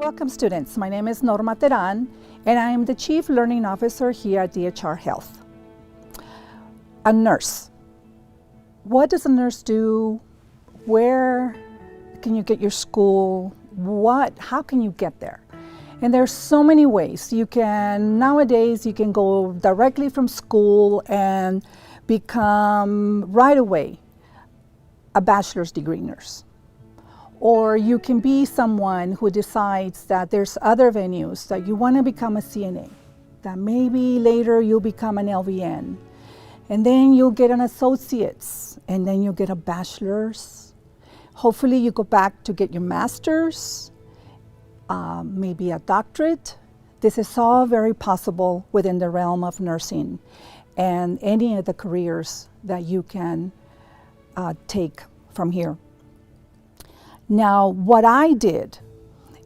Welcome students, my name is Dr Teran and I am the Chief Learning Officer here at DHR Health. A nurse. What does a nurse do? Where can you get your school? How can you get there? And there's so many ways. Nowadays you can go directly from school and become right away a bachelor's degree nurse. Or you can be someone who decides that there's other venues that you want to become a CNA, that maybe later you'll become an LVN, and then you'll get an associate's, and then you'll get a bachelor's. Hopefully you go back to get your master's, maybe a doctorate. This is all very possible within the realm of nursing and any of the careers that you can take from here. Now, what I did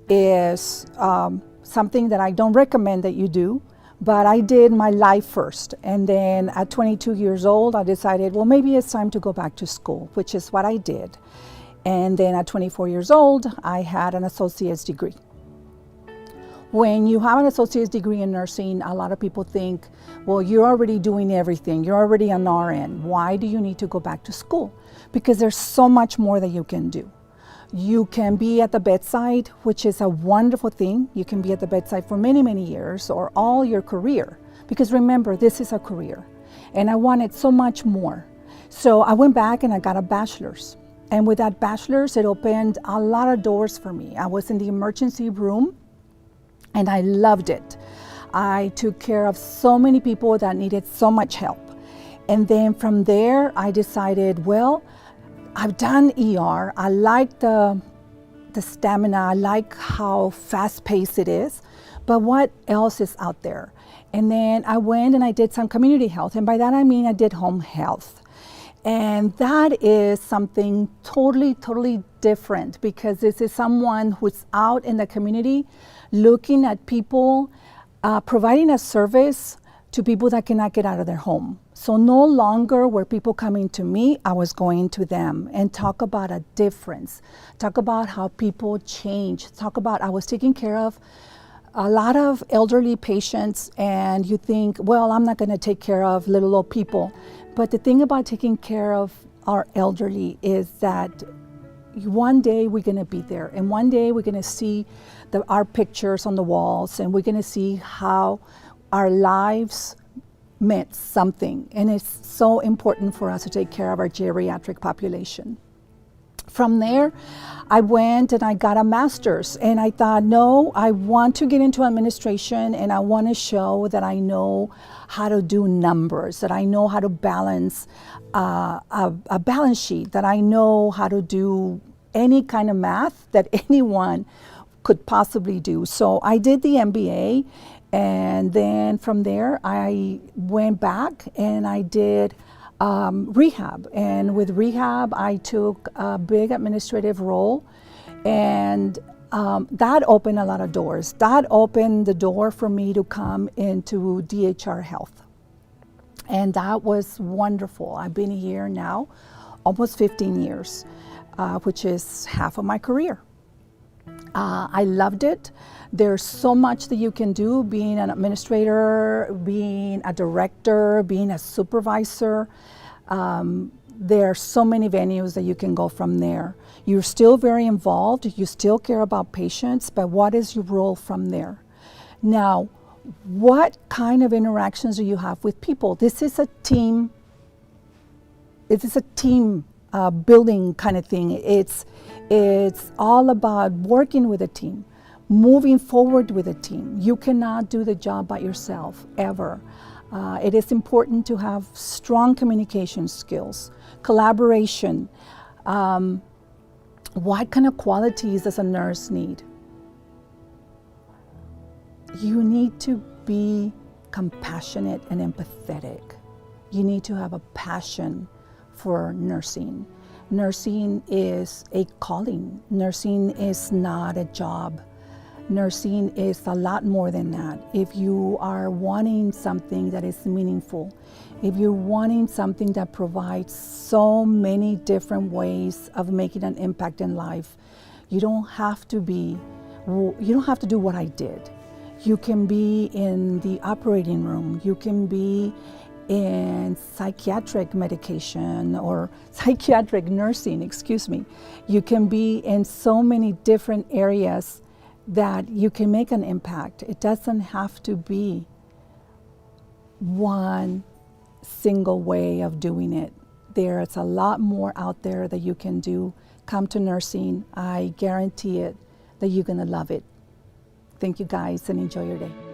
is something that I don't recommend that you do, but I did my life first. And then at 22 years old, I decided, well, maybe it's time to go back to school, which is what I did. And then at 24 years old, I had an associate's degree. When you have an associate's degree in nursing, a lot of people think, well, you're already doing everything. You're already an RN. Why do you need to go back to school? Because there's so much more that you can do. You can be at the bedside, which is a wonderful thing. You can be at the bedside for many, many years or all your career. Because remember, this is a career. And I wanted so much more. So I went back and I got a bachelor's. And with that bachelor's, it opened a lot of doors for me. I was in the emergency room and I loved it. I took care of so many people that needed so much help. And then from there, I decided, well, I've done ER. I like the stamina. I like how fast-paced it is. But what else is out there? And then I went and I did some community health. And by that I mean I did home health. And that is something totally different, because this is someone who's out in the community looking at people, providing a service to people that cannot get out of their home. So no longer were people coming to me, I was going to them, and talk about a difference. Talk about how people change. Talk about, I was taking care of a lot of elderly patients, and you think, well, I'm not gonna take care of little old people. But the thing about taking care of our elderly is that one day we're gonna be there, and one day we're gonna see our pictures on the walls, and we're gonna see how our lives meant something, and it's so important for us to take care of our geriatric population. From there, I went and I got a master's, and I thought, no, I want to get into administration, and I want to show that I know how to do numbers, that I know how to balance a balance sheet, that I know how to do any kind of math that anyone could possibly do. So I did the MBA. And then from there, I went back and I did rehab. And with rehab, I took a big administrative role. And that opened a lot of doors. That opened the door for me to come into DHR Health. And that was wonderful. I've been here now almost 15 years, which is half of my career. I loved it. There's so much that you can do, being an administrator, being a director, being a supervisor. There are so many venues that you can go from there. You're still very involved, you still care about patients, but what is your role from there? Now, what kind of interactions do you have with people? This is a team, building kind of thing. It's all about working with a team, moving forward with a team. You cannot do the job by yourself, ever. It is important to have strong communication skills, collaboration. What kind of qualities does a nurse need? You need to be compassionate and empathetic. You need to have a passion for nursing. Nursing is a calling. Nursing is not a job. Nursing is a lot more than that. If you are wanting something that is meaningful, if you're wanting something that provides so many different ways of making an impact in life, you don't have to be You don't have to do what I did. You can be in the operating room. You can be in psychiatric medication or psychiatric nursing, excuse me. You can be in so many different areas that you can make an impact. It doesn't have to be one single way of doing it. There's a lot more out there that you can do. Come to nursing. I guarantee it that you're gonna love it. Thank you guys and enjoy your day.